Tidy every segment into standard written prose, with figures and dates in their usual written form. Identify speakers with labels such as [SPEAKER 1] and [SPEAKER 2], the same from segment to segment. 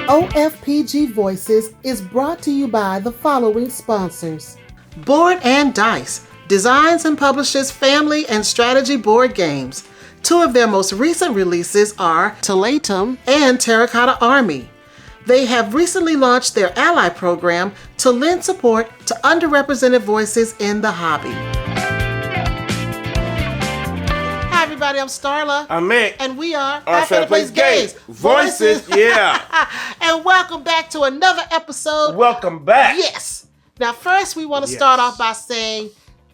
[SPEAKER 1] OFPG Voices is brought to you by the following sponsors. Board&Dice designs and publishes family and strategy board games. Two of their most recent releases are Tlacuaches and Terracotta Army. They have recently launched their ally program to lend support to underrepresented voices in the hobby. Hi everybody, I'm Starla.
[SPEAKER 2] I'm Mick.
[SPEAKER 1] And we are
[SPEAKER 2] Our Family Plays Games. Voices, yeah.
[SPEAKER 1] And welcome back to another episode.
[SPEAKER 2] Welcome back.
[SPEAKER 1] Yes. Now first we want to start off by saying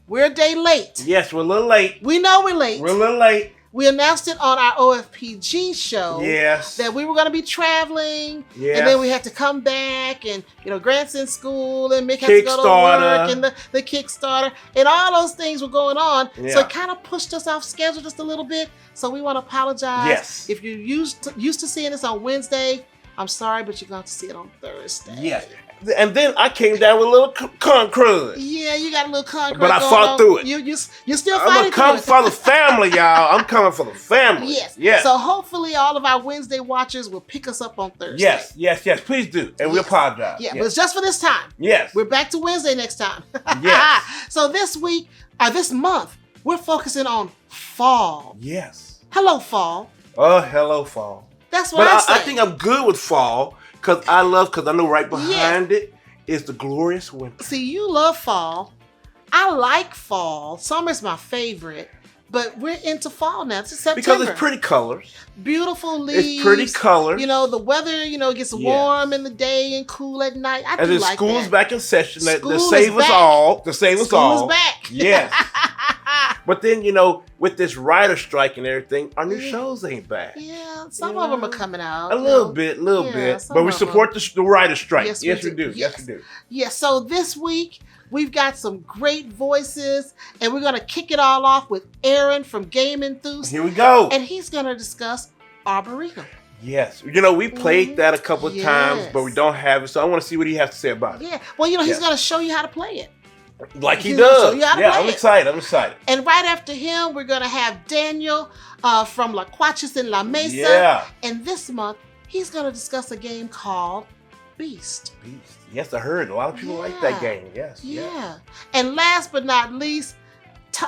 [SPEAKER 1] we're a day late.
[SPEAKER 2] Yes, we're a little late.
[SPEAKER 1] We know we're late.
[SPEAKER 2] We're a little late.
[SPEAKER 1] We announced it on our OFPG show.
[SPEAKER 2] Yes.
[SPEAKER 1] That we were going to be traveling.
[SPEAKER 2] Yes.
[SPEAKER 1] And then we had to come back and, Grant's in school and Mick had to go to work and the Kickstarter and all those things were going on.
[SPEAKER 2] Yeah.
[SPEAKER 1] So it kind of pushed us off schedule just a little bit. So we want to apologize.
[SPEAKER 2] Yes.
[SPEAKER 1] If you're used to seeing this on Wednesday, I'm sorry, but you're going to see it on Thursday.
[SPEAKER 2] Yes. And then I came down with a little crud.
[SPEAKER 1] Yeah, you got a little concrete.
[SPEAKER 2] But I fought through it.
[SPEAKER 1] You're still
[SPEAKER 2] I'm
[SPEAKER 1] fighting
[SPEAKER 2] going to come
[SPEAKER 1] through it.
[SPEAKER 2] for the family, y'all. I'm coming for the family.
[SPEAKER 1] Yes.
[SPEAKER 2] Yes.
[SPEAKER 1] So hopefully all of our Wednesday watchers will pick us up on Thursday.
[SPEAKER 2] Yes. Please do. And we apologize.
[SPEAKER 1] Yeah,
[SPEAKER 2] yes.
[SPEAKER 1] but it's just for this time.
[SPEAKER 2] Yes.
[SPEAKER 1] We're back to Wednesday next time.
[SPEAKER 2] Yes.
[SPEAKER 1] So this week, this month, we're focusing on fall.
[SPEAKER 2] Yes.
[SPEAKER 1] Hello, fall.
[SPEAKER 2] Oh, hello, fall.
[SPEAKER 1] That's what I say.
[SPEAKER 2] I think I'm good with fall because I know right behind it is the glorious winter.
[SPEAKER 1] See, you love fall. I like fall. Summer's my favorite. But we're into fall now. It's September.
[SPEAKER 2] Because it's pretty colors.
[SPEAKER 1] Beautiful leaves.
[SPEAKER 2] It's pretty colors.
[SPEAKER 1] The weather, it gets warm in the day and cool at night. I do like that.
[SPEAKER 2] And then school's back in session. To
[SPEAKER 1] School
[SPEAKER 2] save us all. To save us all.
[SPEAKER 1] School is back.
[SPEAKER 2] Yes. But then, with this writer strike and everything, our new shows ain't back.
[SPEAKER 1] Yeah, some of them are coming out.
[SPEAKER 2] A little bit. But we support the writer strike. Yes, we do. Yes, we do.
[SPEAKER 1] Yeah, so this week, we've got some great voices, and we're going to kick it all off with Aaron from GameEnthus.
[SPEAKER 2] Here we go.
[SPEAKER 1] And he's going to discuss Arboretum.
[SPEAKER 2] Yes. We played that a couple of times, but we don't have it, so I want to see what he has to say about it.
[SPEAKER 1] Yeah. Well, he's going to show you how to play it.
[SPEAKER 2] Like he does. I'm excited.
[SPEAKER 1] And right after him, we're going to have Daniel from Tlacuaches and Mesa.
[SPEAKER 2] Yeah.
[SPEAKER 1] And this month, he's going to discuss a game called Beast.
[SPEAKER 2] Yes, I heard. A lot of people like that game. Yes.
[SPEAKER 1] Yeah. And last but not least,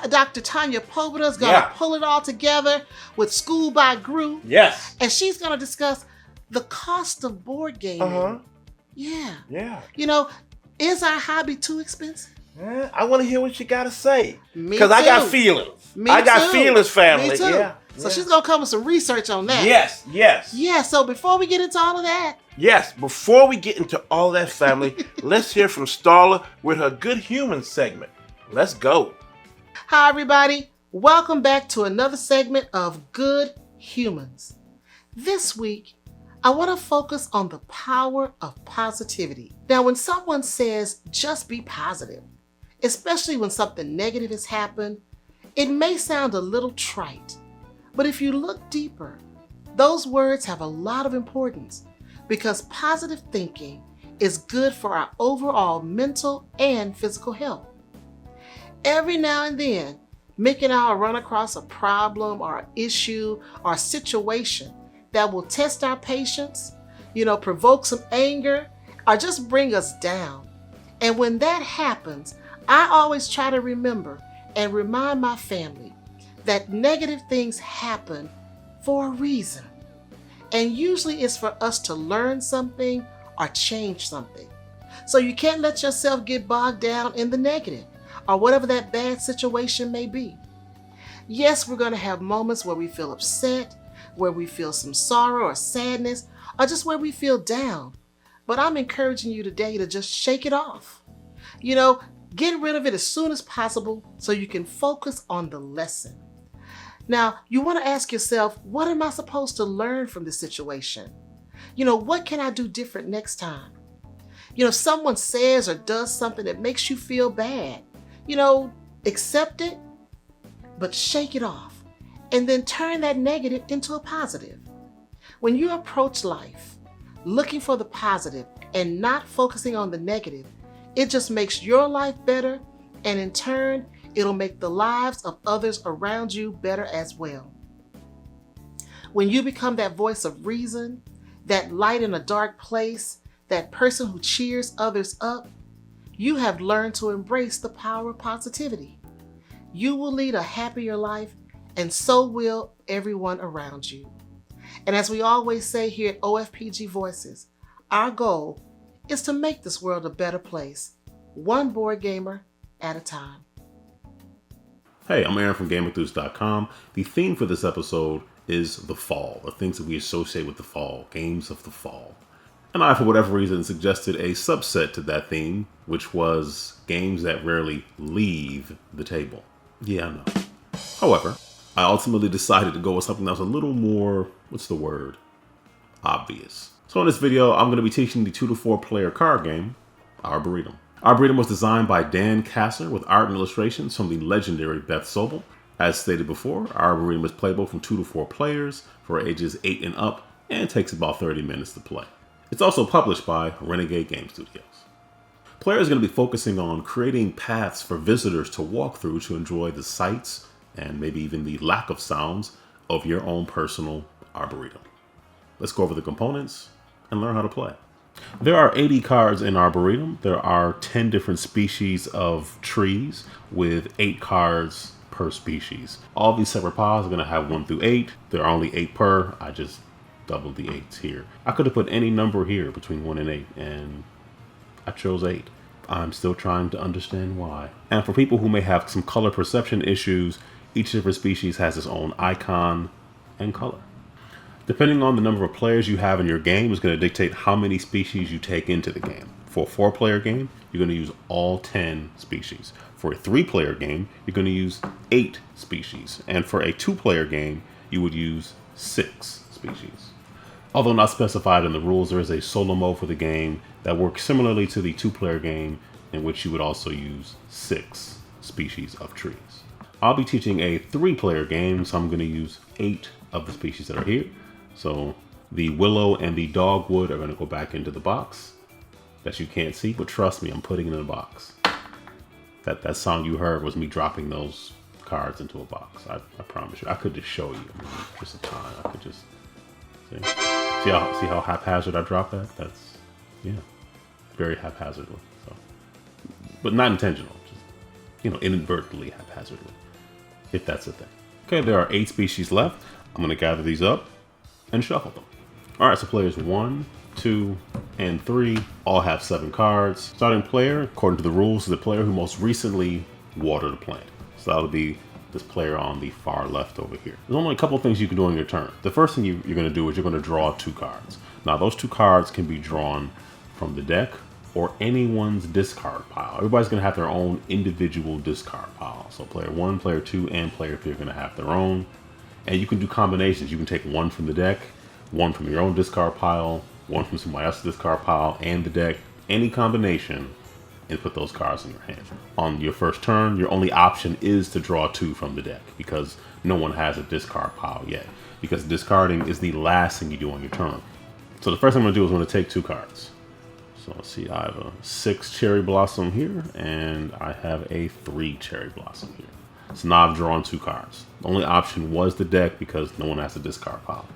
[SPEAKER 1] Dr. Tanya Pobuda is going to pull it all together with School by Group.
[SPEAKER 2] Yes.
[SPEAKER 1] And she's going to discuss the cost of board gaming.
[SPEAKER 2] Uh-huh.
[SPEAKER 1] Yeah.
[SPEAKER 2] Yeah.
[SPEAKER 1] Is our hobby too expensive?
[SPEAKER 2] I want to hear what you got to say.
[SPEAKER 1] Because
[SPEAKER 2] I got feelings. I got feelings, family.
[SPEAKER 1] Me too.
[SPEAKER 2] Yeah.
[SPEAKER 1] So she's going to come with some research on that.
[SPEAKER 2] Yes.
[SPEAKER 1] Yeah, so before we get into all of that.
[SPEAKER 2] Yes, before we get into all that, family, let's hear from Starla with her Good Humans segment. Let's go.
[SPEAKER 1] Hi, everybody. Welcome back to another segment of Good Humans. This week, I want to focus on the power of positivity. Now, when someone says, just be positive, especially when something negative has happened, it may sound a little trite. But if you look deeper, those words have a lot of importance because positive thinking is good for our overall mental and physical health. Every now and then, Mick and I will run across a problem or an issue or a situation that will test our patience, provoke some anger, or just bring us down. And when that happens, I always try to remember and remind my family that negative things happen for a reason. And usually it's for us to learn something or change something. So you can't let yourself get bogged down in the negative or whatever that bad situation may be. Yes, we're going to have moments where we feel upset, where we feel some sorrow or sadness, or just where we feel down. But I'm encouraging you today to just shake it off. Get rid of it as soon as possible so you can focus on the lesson. Now, you want to ask yourself, what am I supposed to learn from this situation? What can I do different next time? If someone says or does something that makes you feel bad, accept it, but shake it off. And then turn that negative into a positive. When you approach life looking for the positive and not focusing on the negative, it just makes your life better, and in turn, it'll make the lives of others around you better as well. When you become that voice of reason, that light in a dark place, that person who cheers others up, you have learned to embrace the power of positivity. You will lead a happier life, and so will everyone around you. And as we always say here at OFPG Voices, our goal is to make this world a better place, one board gamer at a time.
[SPEAKER 3] Hey, I'm Aaron from GameEnthus.com. The theme for this episode is the fall, the things that we associate with the fall, games of the fall. And I, for whatever reason, suggested a subset to that theme, which was games that rarely leave the table. Yeah, I know. However, I ultimately decided to go with something that was a little more, obvious. So in this video, I'm going to be teaching the 2 to 4 player card game, Arboretum. Arboretum was designed by Dan Kasser with art and illustrations from the legendary Beth Sobel. As stated before, Arboretum is playable from 2 to 4 players for ages 8 and up and takes about 30 minutes to play. It's also published by Renegade Game Studios. Players are going to be focusing on creating paths for visitors to walk through to enjoy the sights and maybe even the lack of sounds of your own personal Arboretum. Let's go over the components and learn how to play. There are 80 cards in Arboretum. There are 10 different species of trees with 8 cards per species. All these separate piles are going to have 1 through 8. There are only 8 per. I just doubled the 8s here. I could have put any number here between 1 and 8, and I chose 8. I'm still trying to understand why. And for people who may have some color perception issues, each different species has its own icon and color. Depending on the number of players you have in your game is going to dictate how many species you take into the game. For a 4-player game, you're going to use all 10 species. For a 3-player game, you're going to use 8 species. And for a 2-player game, you would use 6 species. Although not specified in the rules, there is a solo mode for the game that works similarly to the 2-player game, in which you would also use 6 species of trees. I'll be teaching a 3-player game, so I'm going to use 8 of the species that are here. So the willow and the dogwood are going to go back into the box that you can't see, but trust me, I'm putting it in a box. That sound you heard was me dropping those cards into a box. I promise you. I could just show you. I mean, just a time. I could just see how haphazard I dropped that. That's very haphazardly. So, but not intentional. Just inadvertently haphazardly, if that's a thing. Okay, there are 8 species left. I'm going to gather these up and shuffle them. All right, so players 1, 2, and 3 all have 7 cards. Starting player, according to the rules, is the player who most recently watered a plant. So that'll be this player on the far left over here. There's only a couple of things you can do on your turn. The first thing you're going to do is you're going to draw 2 cards. Now, those 2 cards can be drawn from the deck or anyone's discard pile. Everybody's going to have their own individual discard pile. So player 1, player 2, and player 3 are going to have their own. And you can do combinations. You can take 1 from the deck, 1 from your own discard pile, 1 from somebody else's discard pile and the deck, any combination, and put those cards in your hand. On your first turn, your only option is to draw 2 from the deck because no one has a discard pile yet. Because discarding is the last thing you do on your turn. So the first thing I'm going to do is I'm going to take 2 cards. So let's see, I have a 6 cherry blossom here, and I have a 3 cherry blossom here. So now I've drawn 2 cards. The only option was the deck because no one has a discard pile.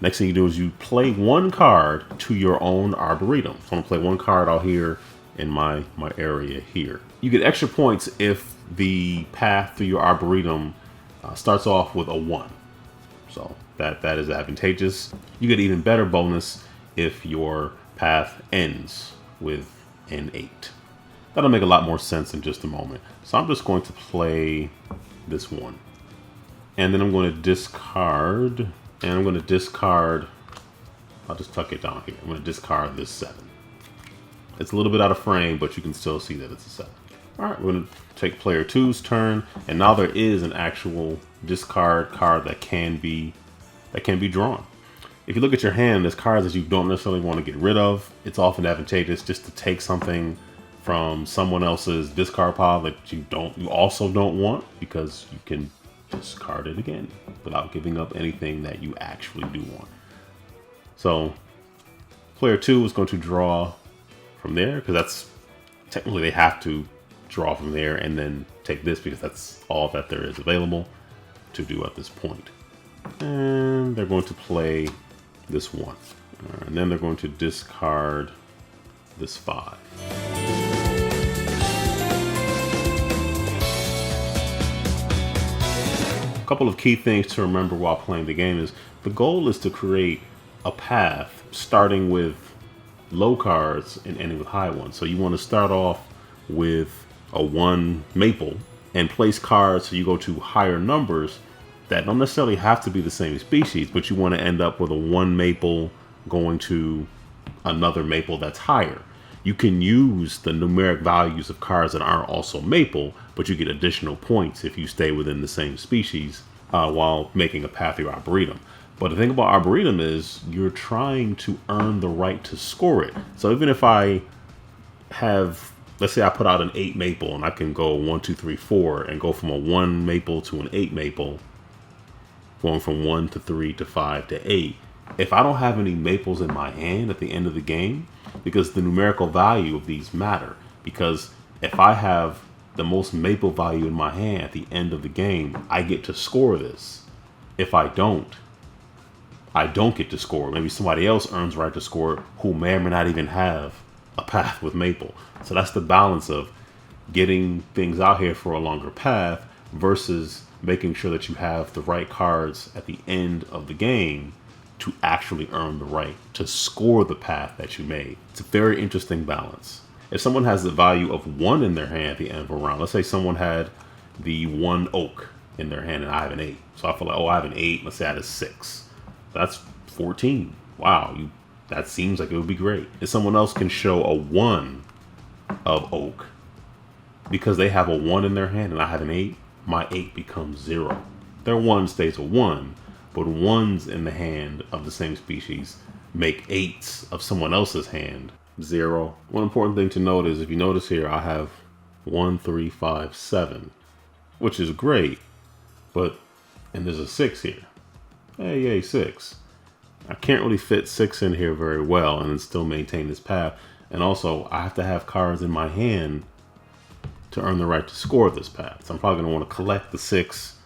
[SPEAKER 3] Next thing you do is you play 1 card to your own Arboretum. So I'm going to play 1 card out here in my area here. You get extra points if the path through your Arboretum starts off with a 1. So that is advantageous. You get even better bonus if your path ends with an 8. That'll make a lot more sense in just a moment. So I'm just going to play this 1. And then I'm going to discard. And I'm going to discard. I'll just tuck it down here. I'm going to discard this 7. It's a little bit out of frame, but you can still see that it's a 7. All right, we're going to take player 2's turn. And now there is an actual discard card that can be drawn. If you look at your hand, there's cards that you don't necessarily want to get rid of. It's often advantageous just to take something from someone else's discard pile that you also don't want, because you can discard it again without giving up anything that you actually do want. So player 2 is going to draw from there, because that's technically they have to draw from there and then take this because that's all that there is available to do at this point. And they're going to play this 1. And then they're going to discard this 5. A couple of key things to remember while playing the game is the goal is to create a path starting with low cards and ending with high ones. So you want to start off with a 1 maple and place cards so you go to higher numbers that don't necessarily have to be the same species, but you want to end up with a 1 maple going to another maple that's higher. You can use the numeric values of cards that aren't also maple, but you get additional points if you stay within the same species while making a path through Arboretum. But the thing about Arboretum is you're trying to earn the right to score it. So even if I have, let's say I put out an 8 maple and I can go 1, 2, 3, 4 and go from a 1 maple to an 8 maple, going from 1 to 3 to 5 to 8. If I don't have any maples in my hand at the end of the game, because the numerical value of these matter, because if I have the most maple value in my hand at the end of the game, I get to score this. If I don't get to score. Maybe somebody else earns right to score who may or may not even have a path with maple. So that's the balance of getting things out here for a longer path versus making sure that you have the right cards at the end of the game to actually earn the right to score the path that you made. It's a very interesting balance. If someone has the value of 1 in their hand at the end of a round, let's say someone had the 1 oak in their hand and I have an 8. So I feel like, I have an 8, let's say I had a 6. That's 14. Wow, that seems like it would be great. If someone else can show a 1 of oak, because they have a 1 in their hand and I have an 8, my 8 becomes 0. Their 1 stays a 1, but 1s in the hand of the same species make 8s of someone else's hand 0. One important thing to note is if you notice here, I have 1, 3, 5, 7, which is great, and there's a 6 here. Hey, yay, 6. I can't really fit 6 in here very well and then still maintain this path. And also, I have to have cards in my hand to earn the right to score this path. So I'm probably going to want to collect the 6,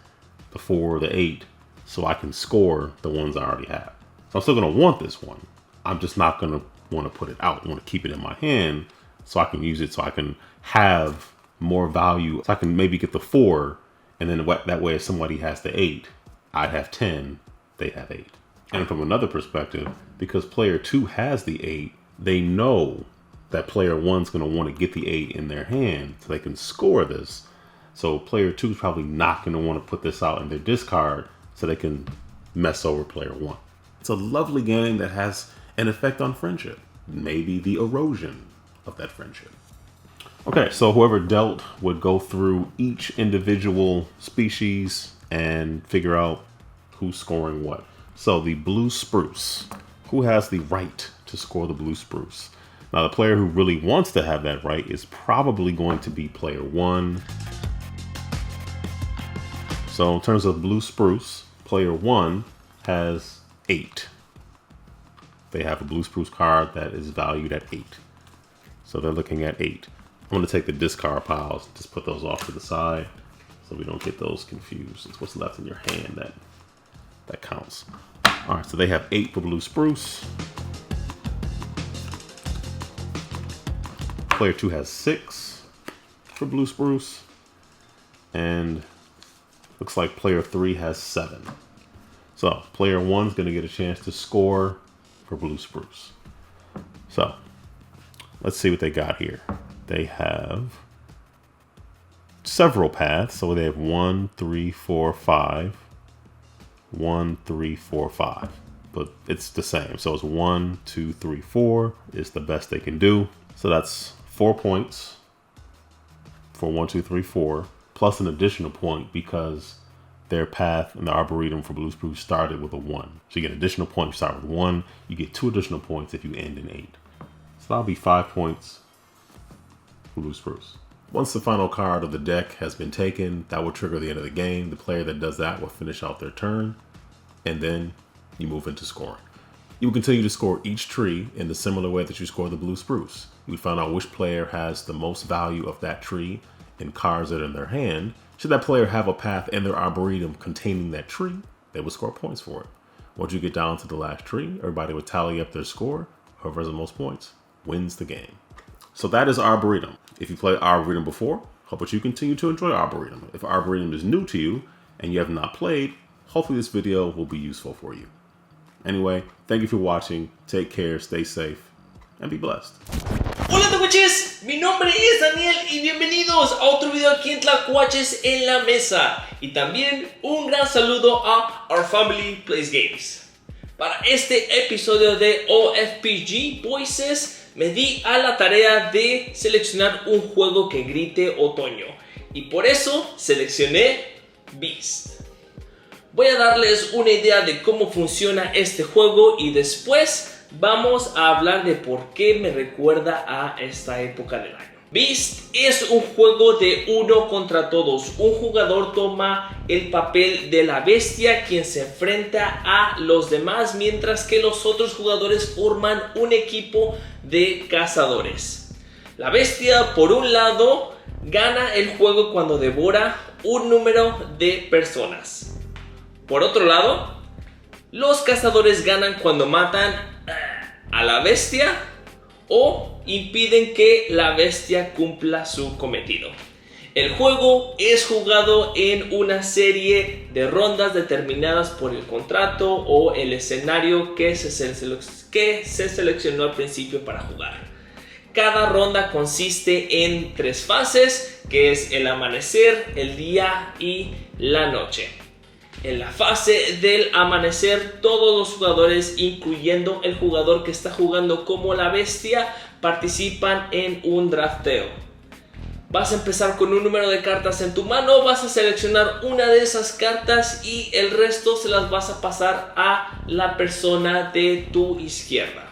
[SPEAKER 3] the 4, the 8, so I can score the ones I already have. So I'm still going to want this one. I'm just not going to want to put it out. I want to keep it in my hand so I can use it so I can have more value. So I can maybe get the 4, and then that way if somebody has the 8, I'd have 10, they'd have 8. And from another perspective, because player 2 has the 8, they know that player 1's going to want to get the 8 in their hand so they can score this. So player 2 is probably not going to want to put this out in their discard so they can mess over player 1. It's a lovely game that has an effect on friendship. Maybe the erosion of that friendship. Okay, so whoever dealt would go through each individual species and figure out who's scoring what. So the blue spruce. Who has the right to score the blue spruce? Now the player who really wants to have that right is probably going to be player 1. So in terms of blue spruce, player 1 has 8. They have a blue spruce card that is valued at 8. So they're looking at 8. I'm going to take the discard piles, just put those off to the side so we don't get those confused. It's what's left in your hand that counts. All right, so they have 8 for blue spruce. Player 2 has 6 for blue spruce. And looks like player 3 has 7. So player 1 is going to get a chance to score for blue spruce. So let's see what they got here. They have several paths. So they have 1, 3, 4, 5. 1, 3, 4, 5. But it's the same. So it's 1, 2, 3, 4 is the best they can do. So that's 4 points for 1, 2, 3, 4, plus an additional point because their path in the Arboretum for blue spruce started with a 1. So you get an additional point if you start with 1. You get 2 additional points if you end in 8. So that'll be 5 points for blue spruce. Once the final card of the deck has been taken, that will trigger the end of the game. The player that does that will finish out their turn, and then you move into scoring. You will continue to score each tree in the similar way that you score the blue spruce. You would find out which player has the most value of that tree in cards that are in their hand. Should that player have a path in their Arboretum containing that tree, they will score points for it. Once you get down to the last tree, everybody would tally up their score. Whoever has the most points wins the game. So that is Arboretum. If you played Arboretum before, hope that you continue to enjoy Arboretum. If Arboretum is new to you and you have not played, hopefully this video will be useful for you. Anyway, thank you for watching. Take care, stay safe, and be blessed.
[SPEAKER 4] Hola Tlacuaches, mi nombre es Daniel y bienvenidos a otro video aquí en Tlacuaches en la Mesa. Y también un gran saludo a Our Family Plays Games. Para este episodio de OFPG Voices me di a la tarea de seleccionar un juego que grite otoño. Y por eso seleccioné Beast. Voy a darles una idea de cómo funciona este juego y después vamos a hablar de por qué me recuerda a esta época del año. Beast es un juego de uno contra todos. Un jugador toma el papel de la bestia quien se enfrenta a los demás, mientras que los otros jugadores forman un equipo de cazadores. La bestia, por un lado, gana el juego cuando devora un número de personas. Por otro lado, los cazadores ganan cuando matan a la bestia o impiden que la bestia cumpla su cometido. El juego es jugado en una serie de rondas determinadas por el contrato o el escenario que se seleccionó al principio para jugar. Cada ronda consiste en 3 fases, que es el amanecer, el día y la noche. En la fase del amanecer, todos los jugadores, incluyendo el jugador que está jugando como la bestia, participan en un drafteo. Vas a empezar con un número de cartas en tu mano, vas a seleccionar una de esas cartas y el resto se las vas a pasar a la persona de tu izquierda.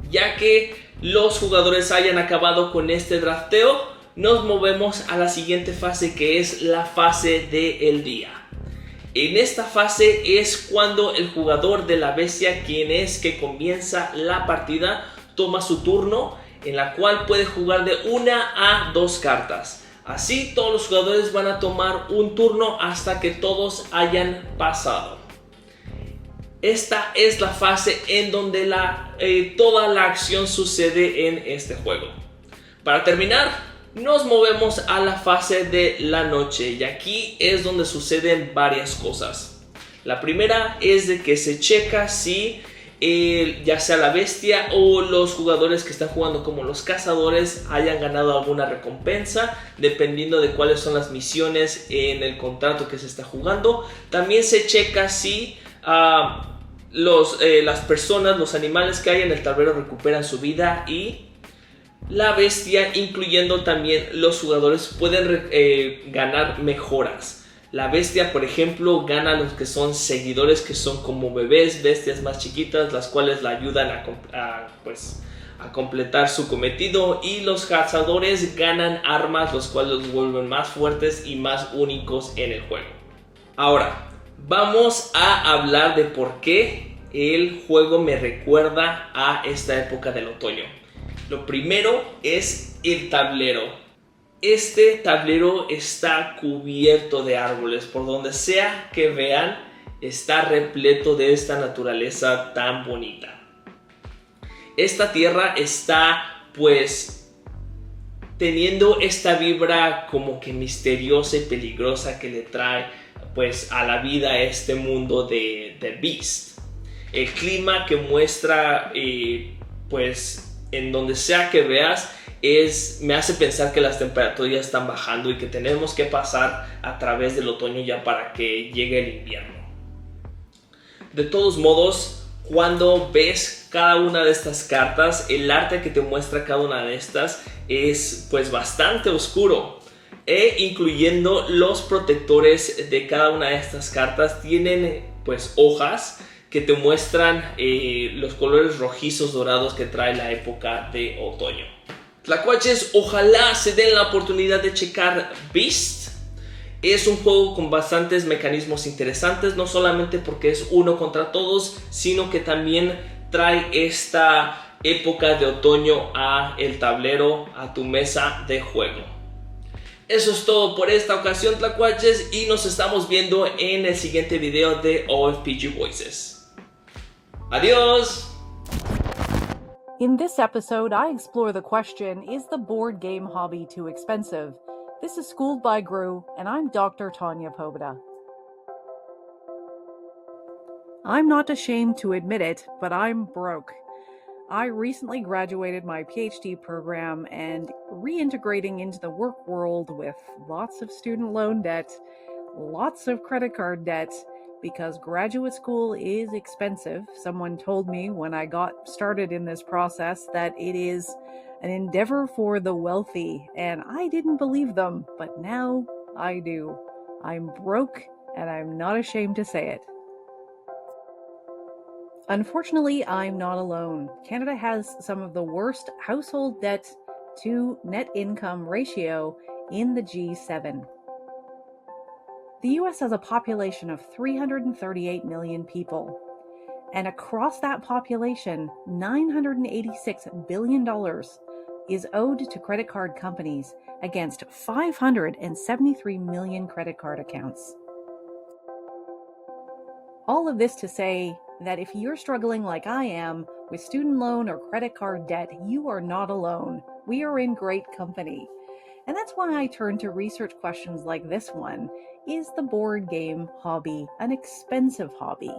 [SPEAKER 4] Ya que los jugadores hayan acabado con este drafteo, nos movemos a la siguiente fase, que es la fase del día. En esta fase es cuando el jugador de la bestia, quien es que comienza la partida, toma su turno, en la cual puede jugar de 1 a 2 cartas. Así todos los jugadores van a tomar un turno hasta que todos hayan pasado. Esta es la fase en donde toda la acción sucede en este juego. Para terminar, nos movemos a la fase de la noche y aquí es donde suceden varias cosas. La primera es de que se checa si ya sea la bestia o los jugadores que están jugando como los cazadores hayan ganado alguna recompensa, dependiendo de cuáles son las misiones en el contrato que se está jugando. También se checa si las personas, los animales que hay en el tablero recuperan su vida, y la bestia, incluyendo también los jugadores, pueden ganar mejoras. La bestia, por ejemplo, gana a los que son seguidores, que son como bebés, bestias más chiquitas, las cuales la ayudan a completar su cometido. Y los cazadores ganan armas, los cuales los vuelven más fuertes y más únicos en el juego. Ahora, vamos a hablar de por qué el juego me recuerda a esta época del otoño. Lo primero es el tablero. Este tablero está cubierto de árboles. Por donde sea que vean, está repleto de esta naturaleza tan bonita. Esta tierra está pues teniendo esta vibra como que misteriosa y peligrosa que le trae pues a la vida a este mundo de Beast. El clima que muestra pues en donde sea que veas me hace pensar que las temperaturas ya están bajando y que tenemos que pasar a través del otoño ya para que llegue el invierno. De todos modos, cuando ves cada una de estas cartas, el arte que te muestra cada una de estas es pues bastante oscuro, incluyendo los protectores de cada una de estas cartas tienen pues hojas que te muestran los colores rojizos dorados que trae la época de otoño. Tlacuaches, ojalá se den la oportunidad de checar Beast. Es un juego con bastantes mecanismos interesantes, no solamente porque es uno contra todos, sino que también trae esta época de otoño a el tablero, a tu mesa de juego. Eso es todo por esta ocasión, Tlacuaches, y nos estamos viendo en el siguiente video de OFPG Voices. Adios!
[SPEAKER 5] In this episode, I explore the question, is the board game hobby too expensive? This is Schooled by Gru, and I'm Dr. Tanya Pobuda. I'm not ashamed to admit it, but I'm broke. I recently graduated my PhD program and reintegrating into the work world with lots of student loan debt, lots of credit card debt, because graduate school is expensive. Someone told me when I got started in this process that it is an endeavor for the wealthy, and I didn't believe them, but now I do. I'm broke, and I'm not ashamed to say it. Unfortunately, I'm not alone. Canada has some of the worst household debt to net income ratio in the G7. The US has a population of 338 million people, and across that population, $986 billion is owed to credit card companies against 573 million credit card accounts. All of this to say that if you're struggling like I am with student loan or credit card debt, you are not alone. We are in great company. And that's why I turn to research questions like this one. Is the board game hobby an expensive hobby?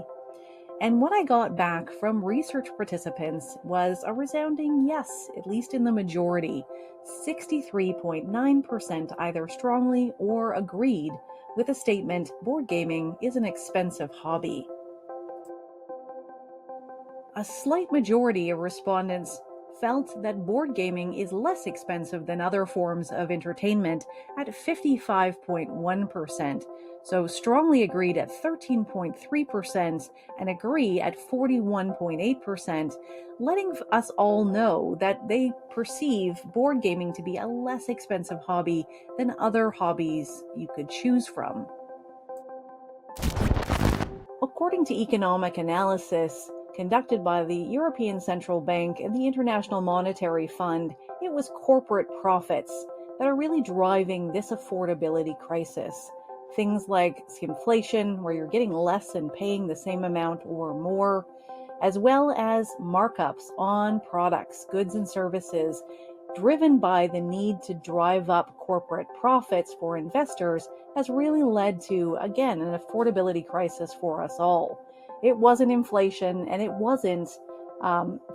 [SPEAKER 5] And what I got back from research participants was a resounding yes, at least in the majority. 63.9% either strongly or agreed with the statement, board gaming is an expensive hobby. A slight majority of respondents felt that board gaming is less expensive than other forms of entertainment at 55.1%, so strongly agreed at 13.3% and agree at 41.8%, letting us all know that they perceive board gaming to be a less expensive hobby than other hobbies you could choose from. According to economic analysis conducted by the European Central Bank and the International Monetary Fund, it was corporate profits that are really driving this affordability crisis. Things like inflation, where you're getting less and paying the same amount or more, as well as markups on products, goods and services, driven by the need to drive up corporate profits for investors, has really led to, again, an affordability crisis for us all. It wasn't inflation, and it wasn't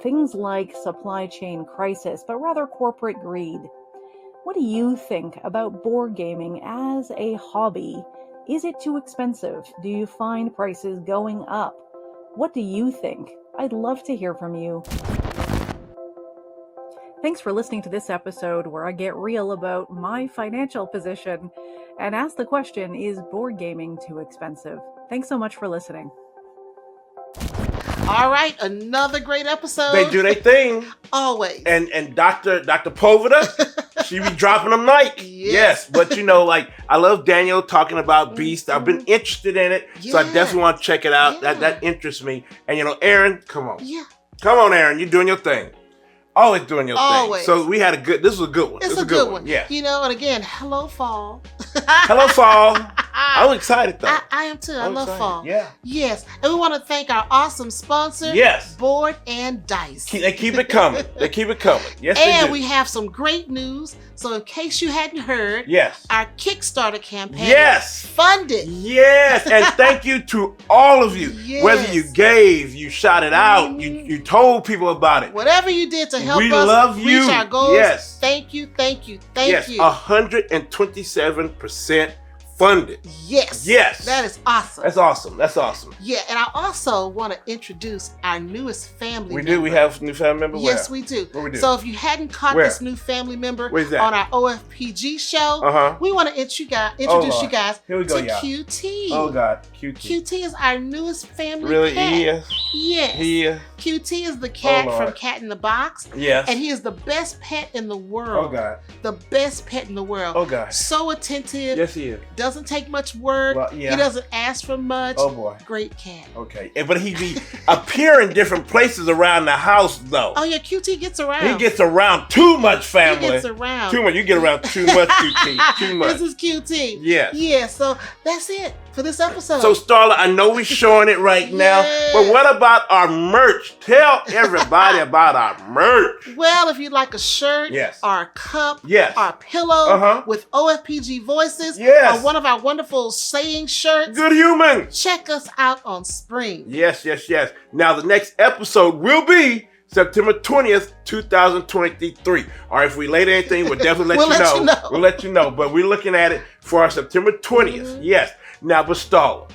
[SPEAKER 5] things like supply chain crisis, but rather corporate greed. What do you think about board gaming as a hobby? Is it too expensive? Do you find prices going up? What do you think? I'd love to hear from you. Thanks for listening to this episode where I get real about my financial position and ask the question, is board gaming too expensive? Thanks so much for listening.
[SPEAKER 1] All right, another great episode.
[SPEAKER 2] They do their thing.
[SPEAKER 1] Always.
[SPEAKER 2] And Dr. Pobuda, she be dropping them like. Yes. But like, I love Daniel talking about Beast. I've been interested in it. So I definitely want to check it out.
[SPEAKER 1] Yeah.
[SPEAKER 2] That interests me. And Aaron, come on.
[SPEAKER 1] Yeah.
[SPEAKER 2] Come on, Aaron. You're doing your thing. Always doing your
[SPEAKER 1] Always.
[SPEAKER 2] thing. So we had this was a good one.
[SPEAKER 1] It's a good one.
[SPEAKER 2] Yeah.
[SPEAKER 1] And again, hello, fall.
[SPEAKER 2] Hello, fall. I'm excited, though.
[SPEAKER 1] I am too. I love
[SPEAKER 2] excited.
[SPEAKER 1] fall.
[SPEAKER 2] Yeah.
[SPEAKER 1] Yes. And we want to thank our awesome sponsor,
[SPEAKER 2] Yes.
[SPEAKER 1] Board&Dice.
[SPEAKER 2] They keep it coming. Yes,
[SPEAKER 1] And
[SPEAKER 2] they do.
[SPEAKER 1] we have some great news. So in case you hadn't heard,
[SPEAKER 2] Yes.
[SPEAKER 1] our Kickstarter campaign
[SPEAKER 2] Yes.
[SPEAKER 1] funded.
[SPEAKER 2] Yes, and thank you to all of you.
[SPEAKER 1] Yes.
[SPEAKER 2] Whether you gave, you shot it out, you told people about it.
[SPEAKER 1] Whatever you did to help
[SPEAKER 2] We
[SPEAKER 1] us
[SPEAKER 2] love you.
[SPEAKER 1] reach our goals,
[SPEAKER 2] Yes.
[SPEAKER 1] thank you.
[SPEAKER 2] Yes, 127% funded.
[SPEAKER 1] Yes.
[SPEAKER 2] Yes.
[SPEAKER 1] That is awesome.
[SPEAKER 2] That's awesome.
[SPEAKER 1] Yeah, and I also want to introduce our newest family member.
[SPEAKER 2] We do. We have a new family member.
[SPEAKER 1] Yes,
[SPEAKER 2] Where?
[SPEAKER 1] we do.
[SPEAKER 2] What we do?
[SPEAKER 1] So if you hadn't caught
[SPEAKER 2] Where?
[SPEAKER 1] this new family member
[SPEAKER 2] Where's that?
[SPEAKER 1] on our OFPG show, we want to introduce
[SPEAKER 2] Lord.
[SPEAKER 1] you guys
[SPEAKER 2] Here we go,
[SPEAKER 1] to
[SPEAKER 2] y'all.
[SPEAKER 1] QT.
[SPEAKER 2] Oh God, QT.
[SPEAKER 1] QT is our newest family
[SPEAKER 2] Really?
[SPEAKER 1] pet. Yes.
[SPEAKER 2] Yeah.
[SPEAKER 1] QT is the cat
[SPEAKER 2] Lord.
[SPEAKER 1] from Cat in the Box.
[SPEAKER 2] Yes.
[SPEAKER 1] And he is the best pet in the world.
[SPEAKER 2] Oh God.
[SPEAKER 1] The best pet in the world.
[SPEAKER 2] Oh God.
[SPEAKER 1] So attentive.
[SPEAKER 2] Yes, he is.
[SPEAKER 1] Doesn't take much work.
[SPEAKER 2] Well, yeah.
[SPEAKER 1] He doesn't ask for much.
[SPEAKER 2] Oh boy.
[SPEAKER 1] Great cat.
[SPEAKER 2] Okay, but he be appearing different places around the house though.
[SPEAKER 1] Oh yeah, QT gets around.
[SPEAKER 2] He gets around too much, family.
[SPEAKER 1] He gets around.
[SPEAKER 2] Too much. You get around too much, QT. Too much.
[SPEAKER 1] This is QT.
[SPEAKER 2] Yes.
[SPEAKER 1] Yeah, so that's it. for this episode.
[SPEAKER 2] So, Starla, I know we're showing it right now, but what about our merch? Tell everybody about our merch.
[SPEAKER 1] Well, if you'd like a shirt, or a cup, or a pillow with OFPG Voices, or one of our wonderful saying shirts,
[SPEAKER 2] Good Humans,
[SPEAKER 1] check us out on Spring.
[SPEAKER 2] Yes. Now, the next episode will be September 20th, 2023. Or if we late anything, we'll definitely let you know. We'll let you know. But we're looking at it for our September 20th. Yes. Now, but Starla,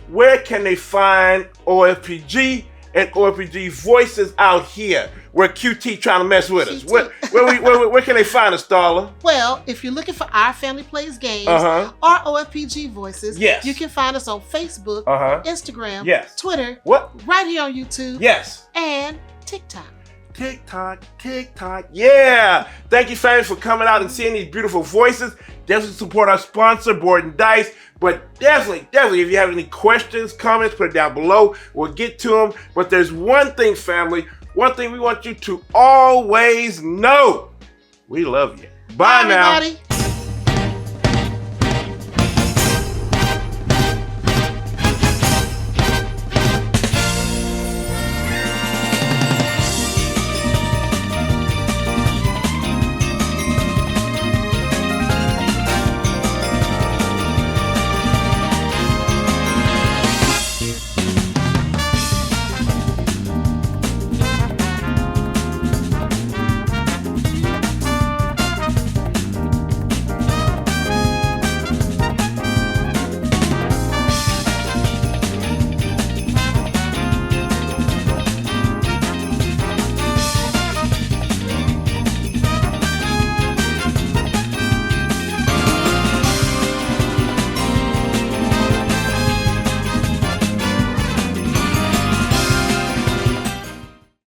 [SPEAKER 2] where can they find OFPG and OFPG Voices out here where QT trying to mess with us? Where can they find us, Starla?
[SPEAKER 1] Well, if you're looking for Our Family Plays Games or OFPG Voices, you can find us on Facebook, Instagram, Twitter, right here on YouTube, and TikTok. TikTok. Yeah. Thank you, family, for coming out and seeing these beautiful voices. Definitely support our sponsor, Board&Dice. But definitely, if you have any questions, comments, put it down below. We'll get to them. But there's one thing, family. One thing we want you to always know. We love you. Bye now. Everybody.